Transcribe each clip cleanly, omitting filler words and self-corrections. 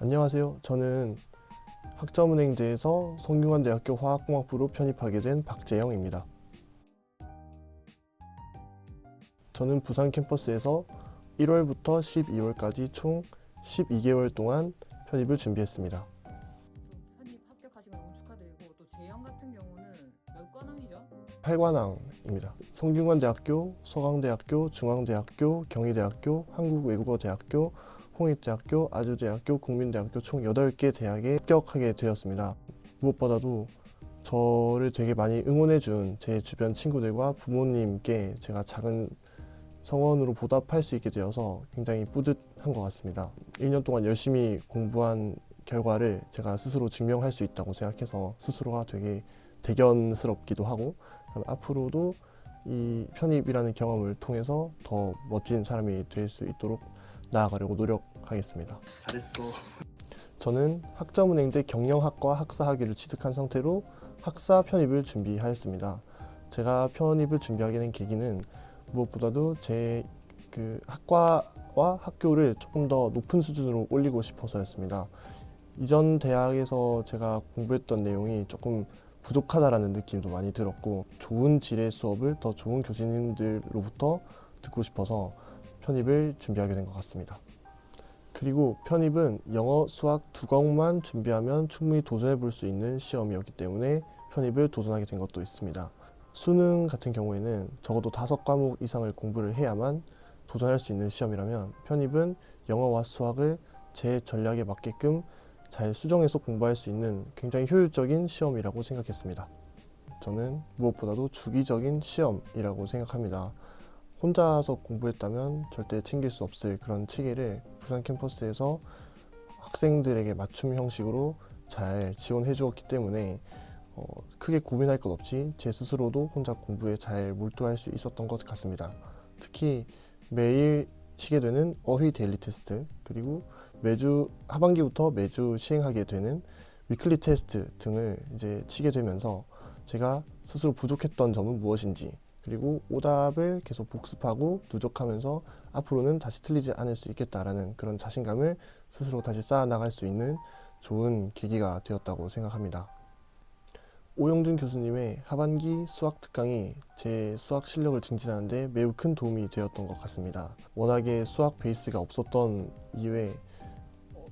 안녕하세요. 저는 학점은행제에서 성균관대학교 화학공학부로 편입하게 된 박재영입니다. 저는 부산 캠퍼스에서 1월부터 12월까지 총 12개월 동안 편입을 준비했습니다. 편입 합격하신 거 너무 축하드리고, 또 재영 같은 경우는 몇 관왕이죠? 8관왕입니다. 성균관대학교, 서강대학교, 중앙대학교, 경희대학교, 한국외국어대학교, 홍익대학교, 아주대학교, 국민대학교 총 8개 대학에 합격하게 되었습니다. 무엇보다도 저를 되게 많이 응원해준 제 주변 친구들과 부모님께 제가 작은 성원으로 보답할 수 있게 되어서 굉장히 뿌듯한 것 같습니다. 1년 동안 열심히 공부한 결과를 제가 스스로 증명할 수 있다고 생각해서 스스로가 되게 대견스럽기도 하고, 앞으로도 이 편입이라는 경험을 통해서 더 멋진 사람이 될 수 있도록 나아가려고 노력하겠습니다. 잘했어. 저는 학점은행제 경영학과 학사학위를 취득한 상태로 학사 편입을 준비하였습니다. 제가 편입을 준비하게 된 계기는 무엇보다도 제 학과와 학교를 조금 더 높은 수준으로 올리고 싶어서였습니다. 이전 대학에서 제가 공부했던 내용이 조금 부족하다라는 느낌도 많이 들었고, 좋은 질의 수업을 더 좋은 교수님들로부터 듣고 싶어서 편입을 준비하게 된 것 같습니다. 그리고 편입은 영어, 수학 두 과목만 준비하면 충분히 도전해 볼 수 있는 시험이었기 때문에 편입을 도전하게 된 것도 있습니다. 수능 같은 경우에는 적어도 5과목 이상을 공부를 해야만 도전할 수 있는 시험이라면, 편입은 영어와 수학을 제 전략에 맞게끔 잘 수정해서 공부할 수 있는 굉장히 효율적인 시험이라고 생각했습니다. 저는 무엇보다도 주기적인 시험이라고 생각합니다. 혼자서 공부했다면 절대 챙길 수 없을 그런 체계를 부산 캠퍼스에서 학생들에게 맞춤 형식으로 잘 지원해 주었기 때문에 크게 고민할 것 없이 제 스스로도 혼자 공부에 잘 몰두할 수 있었던 것 같습니다. 특히 매일 치게 되는 어휘 데일리 테스트, 그리고 매주 하반기부터 매주 시행하게 되는 위클리 테스트 등을 이제 치게 되면서 제가 스스로 부족했던 점은 무엇인지, 그리고 오답을 계속 복습하고 누적하면서 앞으로는 다시 틀리지 않을 수 있겠다라는 그런 자신감을 스스로 다시 쌓아 나갈 수 있는 좋은 계기가 되었다고 생각합니다. 오영준 교수님의 하반기 수학 특강이 제 수학 실력을 증진하는 데 매우 큰 도움이 되었던 것 같습니다. 워낙에 수학 베이스가 없었던 이유에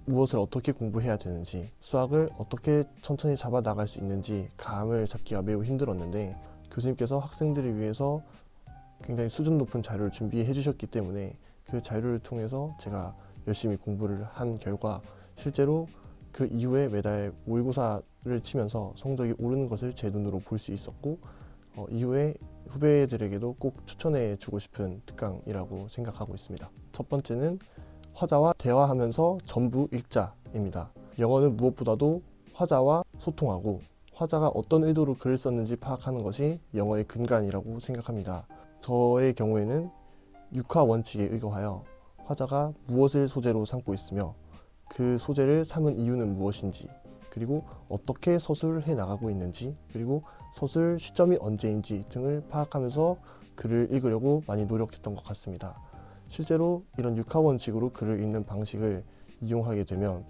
무엇을 어떻게 공부해야 되는지, 수학을 어떻게 천천히 잡아 나갈 수 있는지 감을 잡기가 매우 힘들었는데, 교수님께서 학생들을 위해서 굉장히 수준 높은 자료를 준비해 주셨기 때문에 그 자료를 통해서 제가 열심히 공부를 한 결과 실제로 그 이후에 매달 모의고사를 치면서 성적이 오르는 것을 제 눈으로 볼 수 있었고, 이후에 후배들에게도 꼭 추천해 주고 싶은 특강이라고 생각하고 있습니다. 첫 번째는 화자와 대화하면서 전부 읽자입니다. 영어는 무엇보다도 화자와 소통하고 화자가 어떤 의도로 글을 썼는지 파악하는 것이 영어의 근간이라고 생각합니다. 저의 경우에는 육하 원칙에 의거하여 화자가 무엇을 소재로 삼고 있으며 그 소재를 삼은 이유는 무엇인지, 그리고 어떻게 서술해 나가고 있는지, 그리고 서술 시점이 언제인지 등을 파악하면서 글을 읽으려고 많이 노력했던 것 같습니다. 실제로 이런 육하 원칙으로 글을 읽는 방식을 이용하게 되면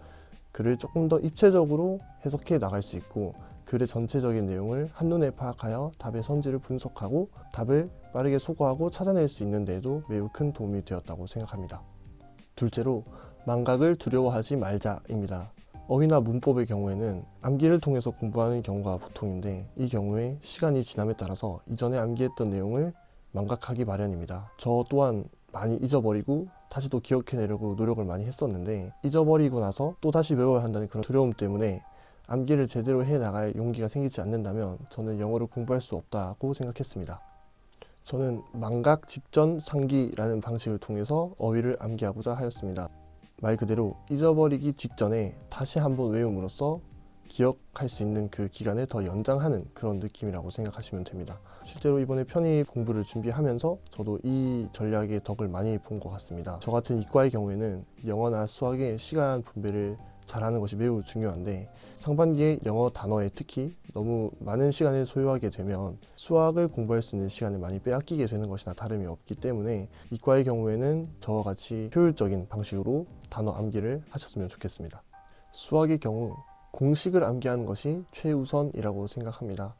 글을 조금 더 입체적으로 해석해 나갈 수 있고, 글의 전체적인 내용을 한눈에 파악하여 답의 선지를 분석하고 답을 빠르게 소거하고 찾아낼 수 있는 데에도 매우 큰 도움이 되었다고 생각합니다. 둘째로 망각을 두려워하지 말자입니다. 어휘나 문법의 경우에는 암기를 통해서 공부하는 경우가 보통인데, 이 경우에 시간이 지남에 따라서 이전에 암기했던 내용을 망각하기 마련입니다. 저 또한 많이 잊어버리고 다시 또 기억해내려고 노력을 많이 했었는데, 잊어버리고 나서 또 다시 외워야 한다는 그런 두려움 때문에 암기를 제대로 해나갈 용기가 생기지 않는다면 저는 영어를 공부할 수 없다고 생각했습니다. 저는 망각 직전 상기라는 방식을 통해서 어휘를 암기하고자 하였습니다. 말 그대로 잊어버리기 직전에 다시 한번 외움으로써 기억할 수 있는 그 기간을 더 연장하는 그런 느낌이라고 생각하시면 됩니다. 실제로 이번에 편입 공부를 준비하면서 저도 이 전략의 덕을 많이 본 것 같습니다. 저 같은 이과의 경우에는 영어나 수학의 시간 분배를 잘하는 것이 매우 중요한데, 상반기에 영어 단어에 특히 너무 많은 시간을 소요하게 되면 수학을 공부할 수 있는 시간을 많이 빼앗기게 되는 것이나 다름이 없기 때문에 이과의 경우에는 저와 같이 효율적인 방식으로 단어 암기를 하셨으면 좋겠습니다. 수학의 경우 공식을 암기하는 것이 최우선이라고 생각합니다.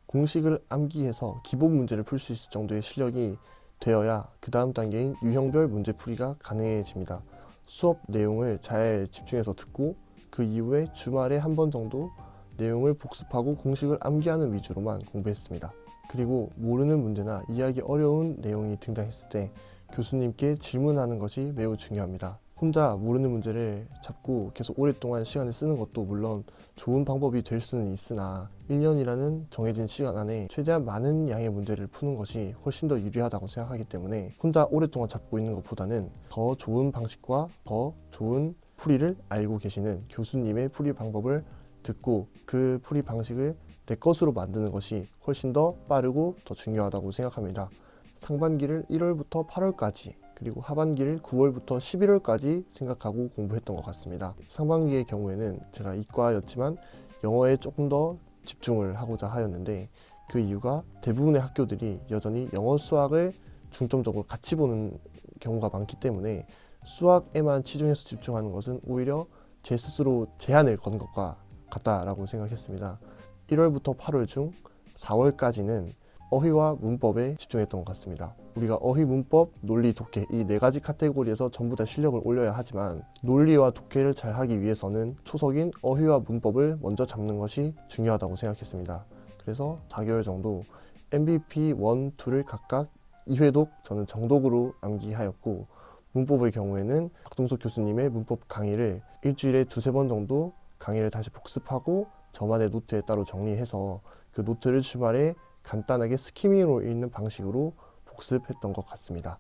공식을 암기해서 기본 문제를 풀 수 있을 정도의 실력이 되어야 그 다음 단계인 유형별 문제풀이가 가능해집니다. 수업 내용을 잘 집중해서 듣고 그 이후에 주말에 한 번 정도 내용을 복습하고 공식을 암기하는 위주로만 공부했습니다. 그리고 모르는 문제나 이해하기 어려운 내용이 등장했을 때 교수님께 질문하는 것이 매우 중요합니다. 혼자 모르는 문제를 잡고 계속 오랫동안 시간을 쓰는 것도 물론 좋은 방법이 될 수는 있으나 1년이라는 정해진 시간 안에 최대한 많은 양의 문제를 푸는 것이 훨씬 더 유리하다고 생각하기 때문에 혼자 오랫동안 잡고 있는 것보다는 더 좋은 방식과 더 좋은 풀이를 알고 계시는 교수님의 풀이 방법을 듣고 그 풀이 방식을 내 것으로 만드는 것이 훨씬 더 빠르고 더 중요하다고 생각합니다. 상반기를 1월부터 8월까지 그리고 하반기를 9월부터 11월까지 생각하고 공부했던 것 같습니다. 상반기의 경우에는 제가 이과였지만 영어에 조금 더 집중을 하고자 하였는데 그 이유가 대부분의 학교들이 여전히 영어 수학을 중점적으로 같이 보는 경우가 많기 때문에 수학에만 치중해서 집중하는 것은 오히려 제 스스로 제한을 건 것과 같다라고 생각했습니다. 1월부터 8월 중 4월까지는 어휘와 문법에 집중했던 것 같습니다. 우리가 어휘, 문법, 논리, 독해 이 네 가지 카테고리에서 전부 다 실력을 올려야 하지만 논리와 독해를 잘 하기 위해서는 초석인 어휘와 문법을 먼저 잡는 것이 중요하다고 생각했습니다. 그래서 4개월 정도 MVP 1, 2를 각각 2회독 저는 정독으로 암기하였고 문법의 경우에는 박동석 교수님의 문법 강의를 일주일에 2-3번 정도 강의를 다시 복습하고 저만의 노트에 따로 정리해서 그 노트를 주말에 간단하게 스키밍으로 읽는 방식으로 복습했던 것 같습니다.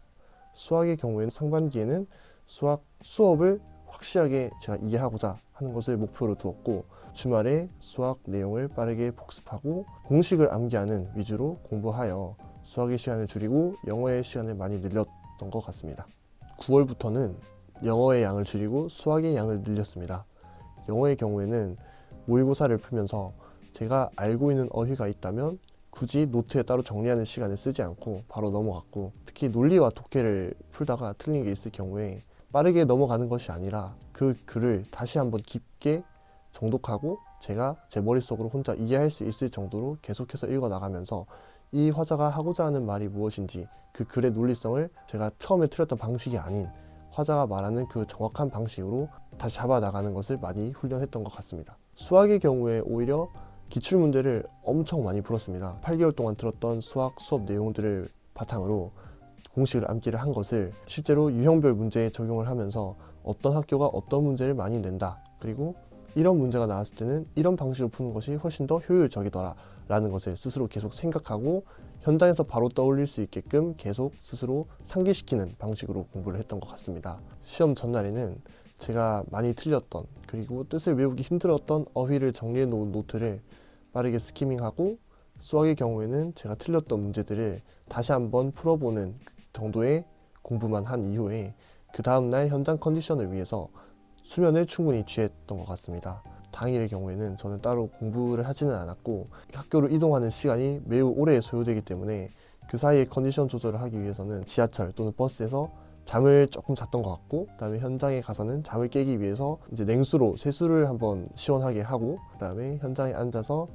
수학의 경우에는 상반기에는 수업을 확실하게 제가 이해하고자 하는 것을 목표로 두었고 주말에 수학 내용을 빠르게 복습하고 공식을 암기하는 위주로 공부하여 수학의 시간을 줄이고 영어의 시간을 많이 늘렸던 것 같습니다. 9월부터는 영어의 양을 줄이고 수학의 양을 늘렸습니다. 영어의 경우에는 모의고사를 풀면서 제가 알고 있는 어휘가 있다면 굳이 노트에 따로 정리하는 시간을 쓰지 않고 바로 넘어갔고 특히 논리와 독해를 풀다가 틀린 게 있을 경우에 빠르게 넘어가는 것이 아니라 그 글을 다시 한번 깊게 정독하고 제가 제 머릿속으로 혼자 이해할 수 있을 정도로 계속해서 읽어나가면서 이 화자가 하고자 하는 말이 무엇인지 그 글의 논리성을 제가 처음에 틀렸던 방식이 아닌 화자가 말하는 그 정확한 방식으로 다시 잡아나가는 것을 많이 훈련했던 것 같습니다. 수학의 경우에 오히려 기출문제를 엄청 많이 풀었습니다. 8개월 동안 들었던 수학 수업 내용들을 바탕으로 공식을 암기를 한 것을 실제로 유형별 문제에 적용을 하면서 어떤 학교가 어떤 문제를 많이 낸다. 그리고 이런 문제가 나왔을 때는 이런 방식으로 푸는 것이 훨씬 더 효율적이더라 라는 것을 스스로 계속 생각하고 현장에서 바로 떠올릴 수 있게끔 계속 스스로 상기시키는 방식으로 공부를 했던 것 같습니다. 시험 전날에는 제가 많이 틀렸던 그리고 뜻을 외우기 힘들었던 어휘를 정리해 놓은 노트를 빠르게 스키밍하고 수학의 경우에는 제가 틀렸던 문제들을 다시 한번 풀어보는 정도의 공부만 한 이후에 그 다음날 현장 컨디션을 위해서 수면을 충분히 취했던 것 같습니다. 당일의 경우에는 저는 따로 공부를 하지는 않았고 학교로 이동하는 시간이 매우 오래 소요되기 때문에 그 사이에 컨디션 조절을 하기 위해서는 지하철 또는 버스에서 잠을 조금 잤던 것 같고 그다음에 현장에 가서는 잠을 깨기 위해서 이제 냉수로 세수를 한번 시원하게 하고 그다음에 현장에 앉아서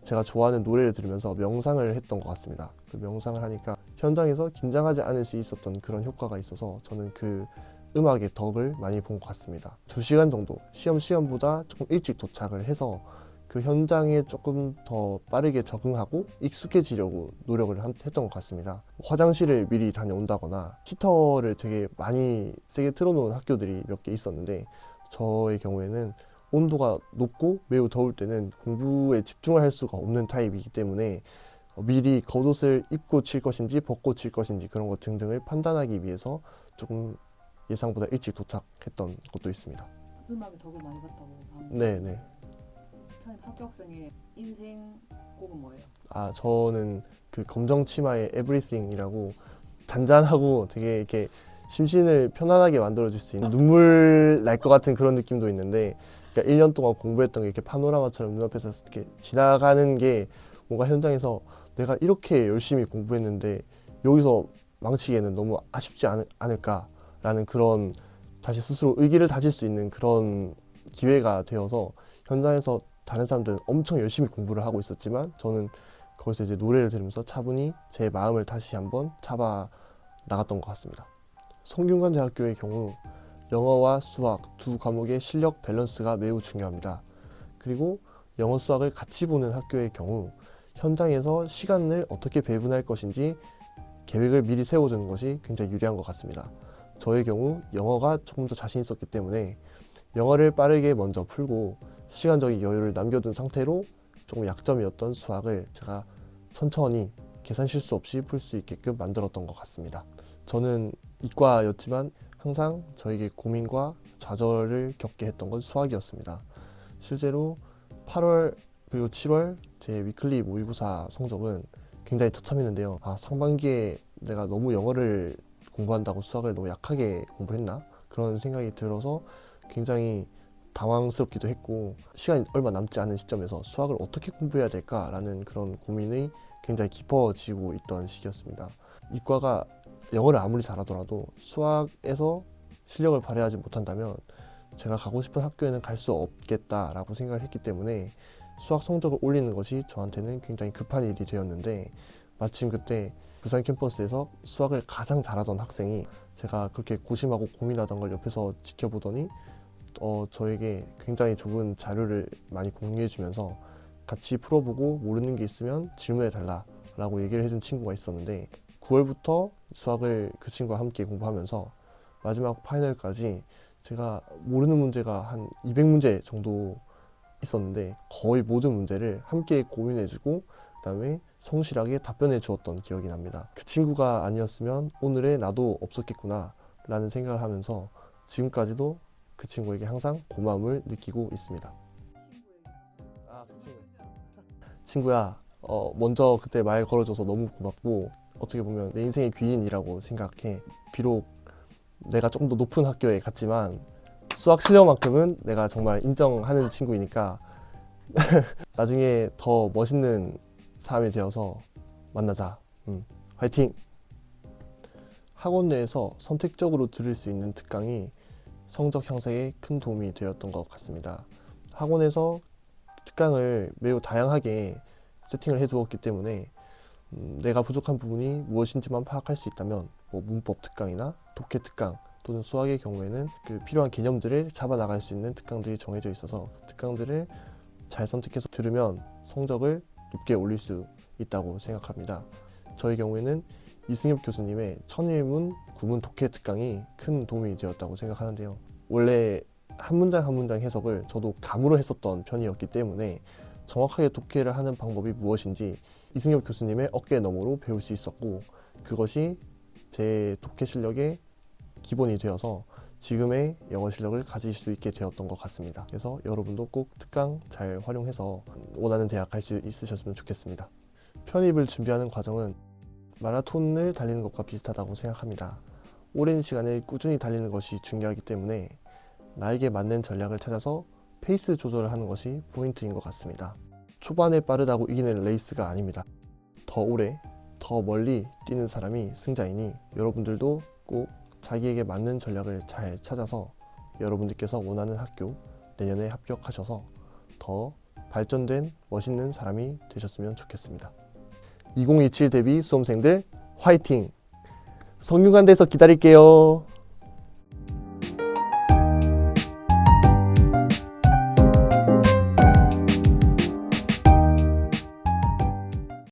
제가 좋아하는 노래를 들으면서 명상을 했던 것 같습니다. 그 명상을 하니까 현장에서 긴장하지 않을 수 있었던 그런 효과가 있어서 저는 그 음악의 덕을 많이 본 것 같습니다. 2시간 정도 시험보다 조금 일찍 도착을 해서 그 현장에 조금 더 빠르게 적응하고 익숙해지려고 노력을 했던 것 같습니다. 화장실을 미리 다녀온다거나 히터를 되게 많이 세게 틀어놓은 학교들이 몇 개 있었는데 저의 경우에는 온도가 높고 매우 더울 때는 공부에 집중을 할 수가 없는 타입이기 때문에 미리 겉옷을 입고 칠 것인지 벗고 칠 것인지 그런 것 등등을 판단하기 위해서 조금 예상보다 일찍 도착했던 것도 있습니다. 음악의 덕을 많이 봤다고 네네. 합격생의 인생 곡은 뭐예요? 저는 그 검정 치마의 Everything이라고 잔잔하고 되게 이렇게 심신을 편안하게 만들어줄 수 있는 눈물 날 것 같은 그런 느낌도 있는데 그러니까 1년 동안 공부했던 게 이렇게 파노라마처럼 눈앞에서 이렇게 지나가는 게 뭔가 현장에서 내가 이렇게 열심히 공부했는데 여기서 망치기에는 너무 아쉽지 않을까라는 그런 다시 스스로 의기를 다질 수 있는 그런 기회가 되어서 현장에서 다른 사람들은 엄청 열심히 공부를 하고 있었지만 저는 거기서 이제 노래를 들으면서 차분히 제 마음을 다시 한번 잡아 나갔던 것 같습니다. 성균관대학교의 경우 영어와 수학 두 과목의 실력 밸런스가 매우 중요합니다. 그리고 영어 수학을 같이 보는 학교의 경우 현장에서 시간을 어떻게 배분할 것인지 계획을 미리 세워두는 것이 굉장히 유리한 것 같습니다. 저의 경우 영어가 조금 더 자신 있었기 때문에 영어를 빠르게 먼저 풀고 시간적인 여유를 남겨둔 상태로 조금 약점이었던 수학을 제가 천천히 계산 실수 없이 풀 수 있게끔 만들었던 것 같습니다. 저는 이과였지만 항상 저에게 고민과 좌절을 겪게 했던 건 수학이었습니다. 실제로 8월 그리고 7월 제 위클리 모의고사 성적은 굉장히 처참했는데요. 상반기에 내가 너무 영어를 공부한다고 수학을 너무 약하게 공부했나? 그런 생각이 들어서 굉장히 당황스럽기도 했고 시간이 얼마 남지 않은 시점에서 수학을 어떻게 공부해야 될까라는 그런 고민이 굉장히 깊어지고 있던 시기였습니다. 이과가 영어를 아무리 잘하더라도 수학에서 실력을 발휘하지 못한다면 제가 가고 싶은 학교에는 갈 수 없겠다라고 생각을 했기 때문에 수학 성적을 올리는 것이 저한테는 굉장히 급한 일이 되었는데 마침 그때 부산 캠퍼스에서 수학을 가장 잘하던 학생이 제가 그렇게 고심하고 고민하던 걸 옆에서 지켜보더니 저에게 굉장히 좋은 자료를 많이 공유해 주면서 같이 풀어보고 모르는 게 있으면 질문해 달라라고 얘기를 해준 친구가 있었는데 9월부터 수학을 그 친구와 함께 공부하면서 마지막 파이널까지 제가 모르는 문제가 한 200문제 정도 있었는데 거의 모든 문제를 함께 고민해주고 그다음에 성실하게 답변해 주었던 기억이 납니다. 그 친구가 아니었으면 오늘의 나도 없었겠구나 라는 생각을 하면서 지금까지도 그 친구에게 항상 고마움을 느끼고 있습니다. 친구야, 먼저 그때 말 걸어줘서 너무 고맙고 어떻게 보면 내 인생의 귀인이라고 생각해. 비록 내가 조금 더 높은 학교에 갔지만 수학 실력만큼은 내가 정말 인정하는 친구이니까 나중에 더 멋있는 사람이 되어서 만나자. 화이팅! 학원 내에서 선택적으로 들을 수 있는 특강이 성적 향상에 큰 도움이 되었던 것 같습니다. 학원에서 특강을 매우 다양하게 세팅을 해두었기 때문에 내가 부족한 부분이 무엇인지만 파악할 수 있다면 문법 특강이나 독해 특강 또는 수학의 경우에는 그 필요한 개념들을 잡아 나갈 수 있는 특강들이 정해져 있어서 그 특강들을 잘 선택해서 들으면 성적을 높게 올릴 수 있다고 생각합니다. 저의 경우에는 이승엽 교수님의 천일문 구문 독해 특강이 큰 도움이 되었다고 생각하는데요. 원래 한 문장 한 문장 해석을 저도 감으로 했었던 편이었기 때문에 정확하게 독해를 하는 방법이 무엇인지 이승엽 교수님의 어깨 너머로 배울 수 있었고 그것이 제 독해 실력의 기본이 되어서 지금의 영어 실력을 가질 수 있게 되었던 것 같습니다. 그래서 여러분도 꼭 특강 잘 활용해서 원하는 대학 갈 수 있으셨으면 좋겠습니다. 편입을 준비하는 과정은 마라톤을 달리는 것과 비슷하다고 생각합니다. 오랜 시간을 꾸준히 달리는 것이 중요하기 때문에 나에게 맞는 전략을 찾아서 페이스 조절을 하는 것이 포인트인 것 같습니다. 초반에 빠르다고 이기는 레이스가 아닙니다. 더 오래, 더 멀리 뛰는 사람이 승자이니 여러분들도 꼭 자기에게 맞는 전략을 잘 찾아서 여러분들께서 원하는 학교 내년에 합격하셔서 더 발전된 멋있는 사람이 되셨으면 좋겠습니다. 2027 대비 수험생들 화이팅! 성균관대에서 기다릴게요.